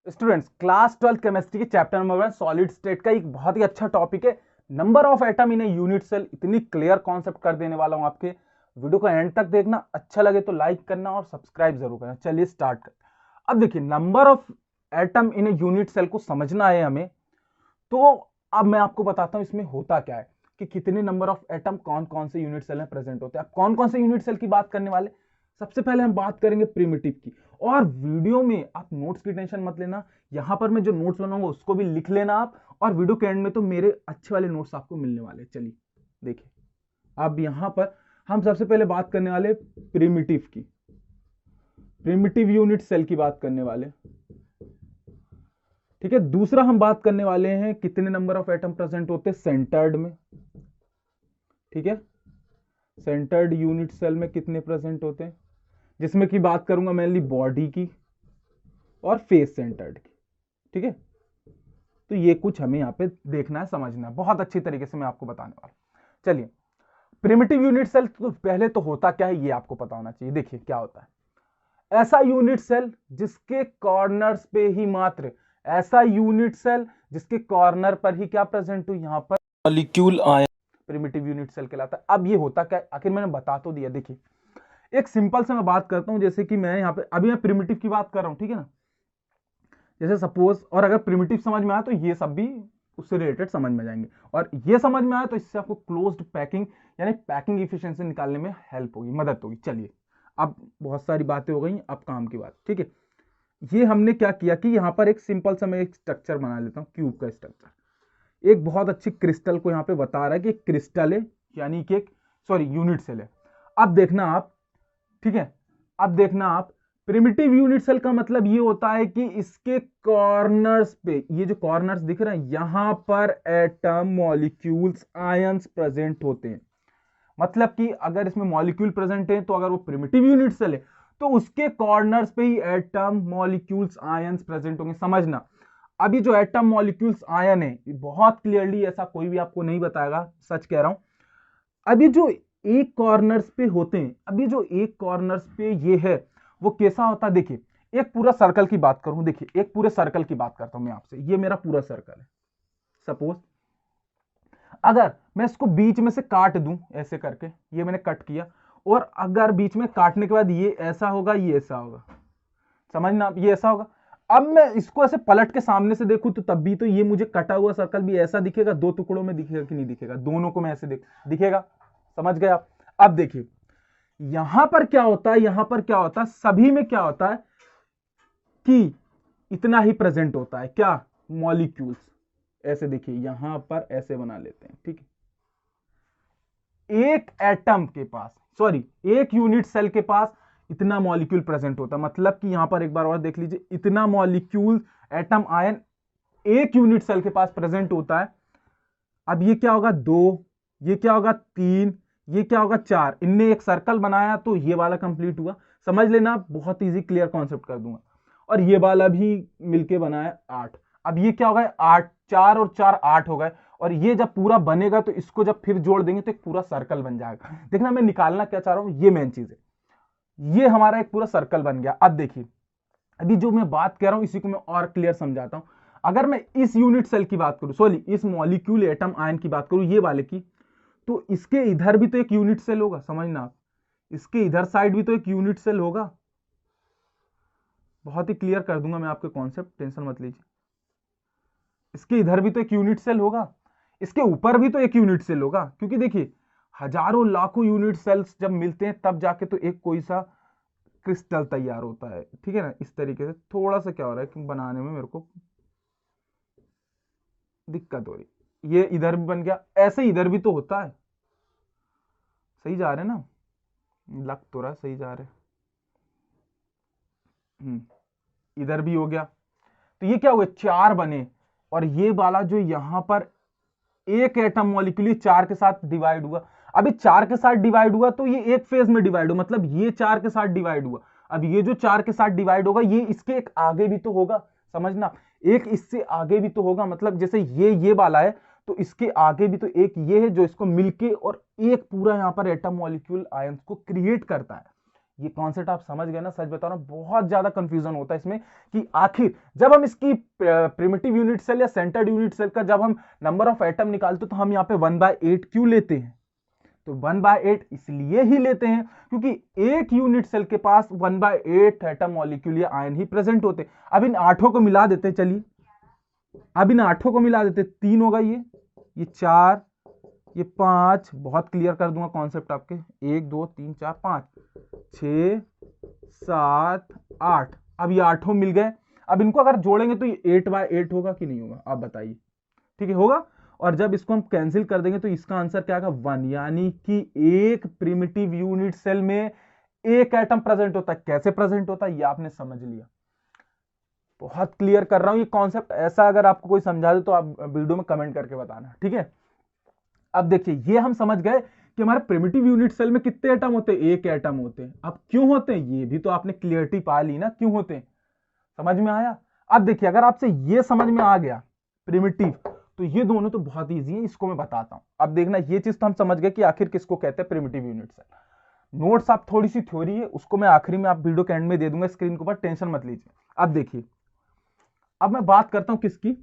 Students, class 12 chemistry के chapter number 1 solid state का एक बहुत ही अच्छा टॉपिक है। Number of atom in a unit cell. इतनी क्लियर कॉन्सेप्ट कर देने वाला हूं आपके। वीडियो को एंड तक देखना, अच्छा लगे तो लाइक करना और सब्सक्राइब जरूर करना। चलिए स्टार्ट करते हैं। अब देखिए, number of atom in a unit cell को समझना है हमें। तो अब मैं आपको बताता हूं इसमें होता क्या है कि कितने नंबर ऑफ एटम कौन कौन से यूनिट सेल में प्रेजेंट होते हैं। अब कौन कौन से यूनिट सेल की बात करने वाले, सबसे पहले हम बात करेंगे प्रिमिटिव की। और वीडियो में आप नोट्स की टेंशन मत लेना, यहां पर मैं जो नोट्स बनाऊंगा उसको भी लिख लेना आप, और वीडियो के एंड में तो मेरे अच्छे वाले नोट्स आपको मिलने वाले। चलिए देखिए, अब यहां पर हम सबसे पहले बात करने वाले प्रिमिटिव की, प्रिमिटिव यूनिट सेल की बात करने वाले। ठीक है, दूसरा हम बात करने वाले हैं कितने नंबर ऑफ एटम प्रेजेंट होते हैं सेंटर्ड में। ठीक है, सेंटर्ड यूनिट सेल में कितने प्रेजेंट होते हैं, जिसमें की बात करूंगा मेनली बॉडी की और फेस सेंटर्ड की। ठीक है, तो ये कुछ हमें यहां पे देखना है, समझना है, बहुत अच्छी तरीके से मैं आपको बताने वाला। चलिए, प्रिमिटिव यूनिट सेल तो पहले तो होता क्या है ये आपको पता होना चाहिए। देखिए क्या होता है, ऐसा यूनिट सेल जिसके कॉर्नर्स पे ही मात्र, ऐसा यूनिट सेल जिसके कॉर्नर पर ही क्या प्रेजेंट हो, यहां पर मॉलिक्यूल आया, प्रिमिटिव यूनिट सेल कहलाता है। अब ये होता क्या है, आखिर मैंने बता तो दिया। देखिए एक सिंपल से मैं बात करता हूं, जैसे कि मैं यहाँ पे अभी मैं प्रिमिटिव की बात कर रहा हूं, ठीक है ना। जैसे सपोज, और अगर प्रिमिटिव समझ में आया तो ये सब भी उससे रिलेटेड समझ में जाएंगे, और ये समझ में आया तो इससे आपको क्लोज्ड पैकिंग यानी पैकिंग इफिशिएंसी निकालने में हेल्प होगी, मदद होगी। चलिए, अब बहुत सारी बातें हो गई, अब काम की बात। ठीक है, ये हमने क्या किया कि यहाँ पर एक सिंपल सा मैं एक स्ट्रक्चर बना लेता हूँ, क्यूब का स्ट्रक्चर। एक बहुत अच्छी क्रिस्टल को यहाँ पे बता रहा है कि एक क्रिस्टल है, यानी कि एक सॉरी यूनिट सेल है। अब देखना आप, ठीक है, अब देखना आप, प्रिमिटिव यूनिट सेल का मतलब ये होता है कि इसके कॉर्नर्स पे, ये जो कॉर्नर्स दिख रहे हैं यहां पर एटम मॉलिक्यूल्स आयंस प्रेजेंट होते हैं। मतलब कि अगर इसमें मॉलिक्यूल प्रेजेंट है तो अगर वो प्रिमिटिव यूनिट सेल है तो उसके कॉर्नर्स पे ही एटम मॉलिक्यूल्स आयंस प्रेजेंट होंगे। समझना, अभी जो एटम मॉलिक्यूल्स आयन है बहुत क्लियरली, ऐसा कोई भी आपको नहीं बताएगा, सच कह रहा हूं। अभी जो एक कॉर्नर्स पे होते हैं, अभी जो एक कॉर्नर्स पे ये है वो कैसा होता है। देखिए, एक पूरा सर्कल की बात करूं, देखिए एक पूरे सर्कल की बात करता हूं मैं आपसे, ये मेरा पूरा सर्कल है। सपोज अगर मैं इसको बीच में से काट दूं ऐसे करके, ये मैंने कट किया, और अगर बीच में काटने के बाद ये ऐसा होगा, ये ऐसा होगा, समझना आप, ये ऐसा होगा। अब मैं इसको ऐसे पलट के सामने से देखूं तो तब भी तो ये मुझे कटा हुआ सर्कल भी ऐसा दिखेगा, दो टुकड़ों में दिखेगा कि नहीं दिखेगा, दोनों को मैं ऐसे दिखेगा। समझ गए आप। अब देखिए यहां पर क्या होता है, यहां पर क्या होता है, सभी में क्या होता है कि इतना ही प्रेजेंट होता है, क्या, मॉलिक्यूल्स। ऐसे देखिए यहां पर ऐसे बना लेते हैं, ठीक है। एक एटम के पास, सॉरी एक यूनिट सेल के पास इतना मॉलिक्यूल प्रेजेंट होता है, मतलब कि यहां पर एक बार और देख लीजिए, इतना मॉलिक्यूल एटम आयन एक यूनिट सेल के पास प्रेजेंट होता है। अब ये क्या होगा, दो, ये क्या होगा, तीन, ये क्या होगा, चार। इनने एक सर्कल बनाया तो ये वाला कंप्लीट हुआ। समझ लेना, बहुत इजी क्लियर कॉन्सेप्ट कर दूंगा। और ये वाला भी मिलके बनाया आठ। अब ये क्या होगा, आठ, चार और चार आठ हो गए। और ये जब पूरा बनेगा तो इसको जब फिर जोड़ देंगे तो एक पूरा सर्कल बन जाएगा। देखना मैं निकालना क्या चाह रहा हूं, ये मेन चीज है। ये हमारा एक पूरा सर्कल बन गया। अब देखिए, अभी जो मैं बात कर रहा हूं इसी को मैं और क्लियर समझाता हूं। अगर मैं इस यूनिट सेल की बात करूं, सॉरी इस मॉलिक्यूल एटम आयन की बात करूं, ये वाले की, तो इसके इधर भी तो एक यूनिट सेल होगा, समझना आप, इसके इधर साइड भी तो एक यूनिट सेल होगा। बहुत ही क्लियर कर दूंगा मैं आपके कॉन्सेप्ट, टेंशन मत लीजिए। इसके इधर भी तो एक यूनिट सेल होगा, इसके ऊपर भी तो एक यूनिट सेल होगा, क्योंकि देखिए हजारों लाखों यूनिट सेल्स जब मिलते हैं तब जाके तो एक कोई सा क्रिस्टल तैयार होता है। ठीक है ना, इस तरीके से थोड़ा सा क्या हो रहा है कि बनाने में मेरे को दिक्कत हो रही। ये इधर भी बन गया, ऐसे इधर भी तो होता है। सही जा रहे ना, लग तो रहा सही जा रहे। इधर भी हो गया, तो ये क्या हुआ, चार बने। और ये वाला जो यहां पर एक एटम मॉलिक्यूल चार के साथ डिवाइड हुआ। अभी चार के साथ डिवाइड हुआ तो ये एक फेज में डिवाइड हुआ, मतलब ये चार के साथ डिवाइड हुआ। अब ये जो चार के साथ डिवाइड होगा ये इसके एक आगे भी तो होगा, समझना, एक इससे आगे भी तो होगा। मतलब जैसे ये वाला है तो इसके आगे भी तो एक ये है जो इसको मिलके और एक पूरा यहां पर एटम मॉलिक्यूल आयंस को क्रिएट करता है। ये कॉन्सेप्ट आप समझ गए ना? सच बता रहा हूं, बहुत ज्यादा कंफ्यूजन होता है इसमें कि आखिर जब हम इसकी प्रिमिटिव यूनिट सेल या सेंटर्ड यूनिट सेल का जब हम नंबर ऑफ एटम निकालते तो हम यहाँ पे 1/8 क्यों लेते हैं? तो 1/8 इसलिए ही लेते हैं क्योंकि एक यूनिट सेल के पास 1/8 एटम मॉलिक्यूल या आयन ही प्रेजेंट होते। अब इन आठों को मिला देते, चलिए अब इन आठों को मिला देते, 3 होगा ये 4, ये 5, बहुत क्लियर कर दूंगा कॉन्सेप्ट आपके, 1 2 3 4 5 6 7 8। अब ये आठों मिल गए। अब इनको अगर जोड़ेंगे तो ये 8/8 होगा कि नहीं होगा? आप बताइए। ठीक है, होगा। और जब इसको हम कैंसिल कर देंगे तो इसका आंसर क्या आएगा? 1। यानी कि एक प्रिमिटिव यूनिट सेल में एक एटम प्रेजेंट होता है। कैसे प्रेजेंट होता है ये आपने समझ लिया। बहुत क्लियर कर रहा हूं ये कॉन्सेप्ट। ऐसा अगर आपको कोई समझा दे तो आप वीडियो में कमेंट करके बताना, ठीक है? अब देखिए, ये हम समझ गए कि हमारे प्रिमिटिव यूनिट सेल में कितने एटम होते हैं? एक एटम होते हैं। अब क्यों होते हैं ये भी तो आपने क्लियरिटी पा ली ना, क्यों होते हैं? समझ में आया? अब देखिए, अगर आपसे ये समझ में आ गया प्रिमिटिव, तो ये दोनों तो बहुत इजी है, इसको मैं बताता हूं। अब देखना, ये चीज तो हम समझ गए कि आखिर किसको कहते हैं प्रिमिटिव यूनिट सेल। नोट्स आप थोड़ी सी थ्योरी है, उसको मैं आखिरी में आप वीडियो के एंड में दे दूंगा स्क्रीन के ऊपर, टेंशन मत लीजिए। अब देखिए, अब मैं बात करता हूं किसकी?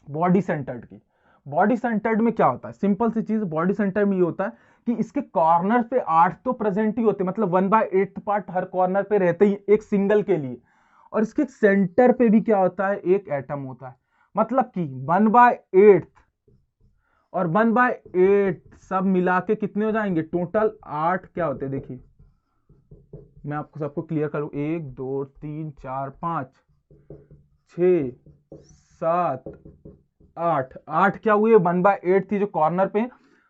बॉडी सेंटर्ड की। बॉडी सेंटर्ड में क्या होता है? सिंपल सी चीज, बॉडी सेंटर में ये होता है कि इसके कॉर्नर पे 8 तो प्रेजेंट ही होते, मतलब 1/8 पार्ट हर कॉर्नर पे रहते ही एक सिंगल के लिए। और इसके सेंटर पे भी क्या होता है? एक एटम होता है। मतलब कि 1/8 और 1/8 सब मिला के कितने हो जाएंगे? टोटल 8 क्या होते हैं? देखिए, मैं आपको सबको क्लियर करूं। 1 2 3 4 5 6 7 8। 8 क्या हुए? 1/8 थी जो कॉर्नर पे,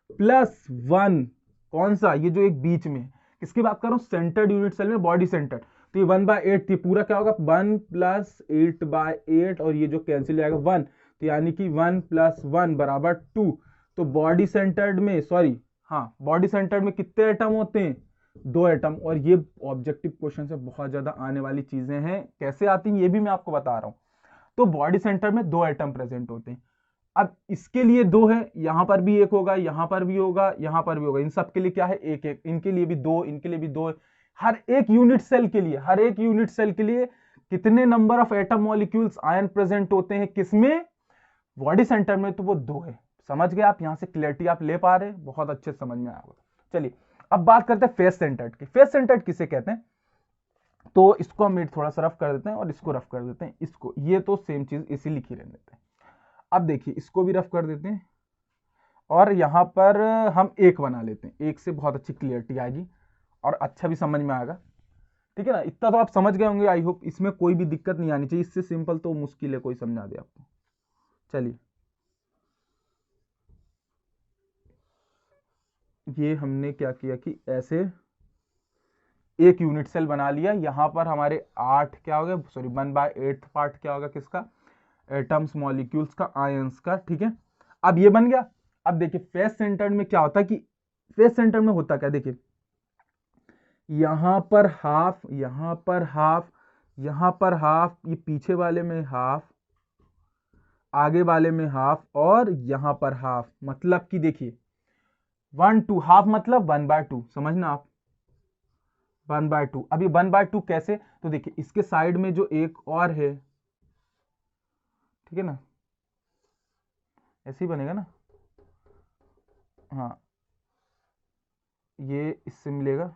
प्लस 1 कौन सा? ये जो एक बीच में। किसकी बात कर रहा हूं? सेंटर्ड यूनिट सेल में बॉडी सेंटर। तो ये 1/8 थी, पूरा क्या होगा? 1 + 8/8, और ये जो कैंसिल आएगा 1, तो यानी कि 1 + 1 = 2। तो बॉडी सेंटर्ड में, सॉरी हाँ, बॉडी सेंटर्ड में कितने एटम होते हैं? 2 एटम। और ये ऑब्जेक्टिव क्वेश्चन से बहुत ज्यादा आने वाली चीजें हैं। कैसे आती हैं ये भी मैं आपको बता रहा हूं। तो बॉडी सेंटर में 2 एटम प्रेजेंट होते हैं। अब इसके लिए 2 है, यहां पर भी 1 होगा, यहां पर भी होगा, यहां पर भी होगा। इन सब के लिए क्या है? 1 1। इनके लिए भी 2, इनके लिए भी 2। हर एक यूनिट सेल के लिए, हर एक यूनिट सेल के लिए कितने number of atom molecules ion present होते हैं? किसमें? बॉडी सेंटर में। तो वो 2 है। समझ गए आप? यहां से क्लैरिटी आप ले पा रहे हैं? बहुत अच्छे समझ में आया। चलिए, अब बात करते हैं फेस सेंटर्ड की। फेस सेंटर्ड किसे कहते हैं? तो इसको हम थोड़ा सा रफ कर देते हैं और इसको रफ कर देते हैं। इसको, ये तो सेम चीज इसी लिखी रहने देते हैं। अब देखिए, इसको भी रफ कर देते हैं और यहां पर हम 1 बना लेते हैं। 1 से बहुत अच्छी क्लियरिटी आएगी और अच्छा भी समझ में आएगा। ठीक है ना? इतना तो आप समझ गए होंगे, आई होप। इसमें कोई भी दिक्कत नहीं आनी चाहिए। इससे सिंपल तो मुश्किल है कोई समझा दे आपको। चलिए, ये हमने क्या किया कि ऐसे एक यूनिट सेल बना लिया। यहां पर हमारे 8 क्या हो गया? सॉरी, 1/8 पार्ट क्या होगा? किसका? एटम्स मॉलिक्यूल्स का, आयंस का। ठीक है, अब ये बन गया। अब देखिए, फेस सेंटर्ड में क्या होता है कि फेस सेंटर में होता क्या? देखिए, यहां पर हाफ, यहां पर हाफ, यहां पर हाफ, ये पीछे वाले में हाफ, आगे वाले में हाफ, और यहां पर हाफ। मतलब कि देखिए, 1 2 हाफ मतलब 1/2। समझना आप, 1/2। अभी 1/2 कैसे? तो देखिए, इसके साइड में जो एक और है, ठीक है ना, ऐसे ही बनेगा ना? हाँ, ये इससे मिलेगा,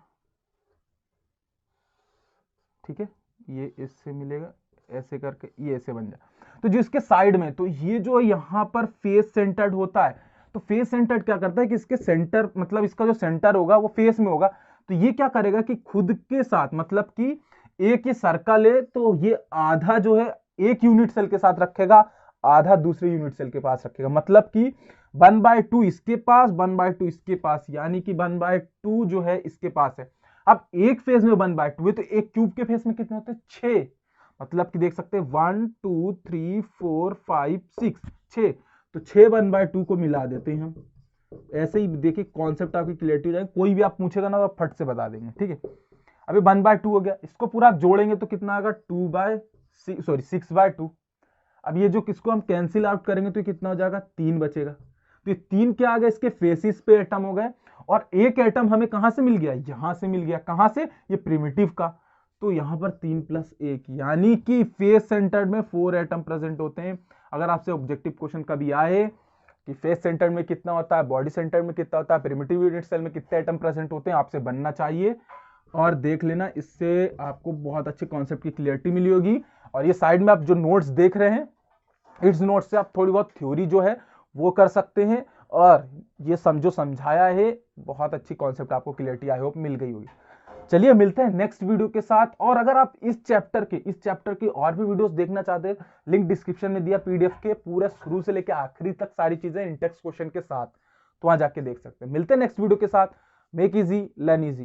ठीक है, ये इससे मिलेगा, ऐसे करके ये ऐसे बन जाए। तो जो इसके साइड में, तो ये जो यहां पर फेस सेंटर्ड होता है, तो फेस सेंटर्ड क्या करता है कि इसके सेंटर, मतलब इसका जो सेंटर होगा वो फेस में होगा। तो ये क्या करेगा कि खुद के साथ, मतलब कि एक ये सर्कल है, तो ये आधा जो है एक यूनिट सेल के साथ रखेगा, आधा दूसरे यूनिट सेल के पास रखेगा। मतलब कि 1/2 इसके पास, 1/2 इसके पास, यानी कि 1/2 जो है इसके पास है। अब एक फेज में 1/2 है, तो एक क्यूब के फेज में कितने होते हैं? 6। मतलब कि देख सकते हैं 1 2 3 4 5 6, 6। तो 6 1/2 को मिला देते हैं हम। ऐसे ही देखिए, कॉन्सेप्ट आपकी क्लियरिटी हो जाएगी। कोई भी आप पूछेगा ना तो आप फट से बता देंगे। ठीक है, अभी 1/2 हो गया। इसको पूरा आप जोड़ेंगे तो कितना आएगा? 6/2। अब ये जो किसको हम कैंसिल आउट करेंगे तो कितना हो जाएगा? 3 बचेगा। तो ये 3 क्या आ गए? इसके फेसिस पे एटम हो गए। और एक एटम हमें कहां से मिल गया, यहां से मिल गया, कहां से, ये प्रिमिटिव का। तो यहां पर 3+1 यानी कि फेस सेंटर्ड में 4 एटम प्रेजेंट होते हैं। अगर आपसे ऑब्जेक्टिव क्वेश्चन कभी आए कि फेस सेंटर्ड में कितना होता है, बॉडी सेंटर्ड में कितना होता है, प्रिमिटिव यूनिट सेल में कितने एटम प्रेजेंट होते हैं, आपसे बनना चाहिए। और देख लेना, इससे आपको बहुत अच्छे कॉन्सेप्ट की क्लियरिटी मिली होगी। और ये साइड में आप जो नोट्स देख रहे हैं, इस नोट्स से आप थोड़ी बहुत थ्योरी जो है वो कर सकते हैं। और ये जो समझाया है, बहुत अच्छी कॉन्सेप्ट आपको क्लियरिटी आई होप मिल गई होगी। चलिए मिलते हैं नेक्स्ट वीडियो के साथ। और अगर आप इस चैप्टर के और भी वीडियोस देखना चाहते हैं, लिंक डिस्क्रिप्शन में दिया, पीडीएफ के पूरे शुरू से लेकर आखिरी तक सारी चीजें इंटेक्स क्वेश्चन के साथ, तो वहां जाके देख सकते हैं। मिलते हैं नेक्स्ट वीडियो के साथ। Make easy learn easy.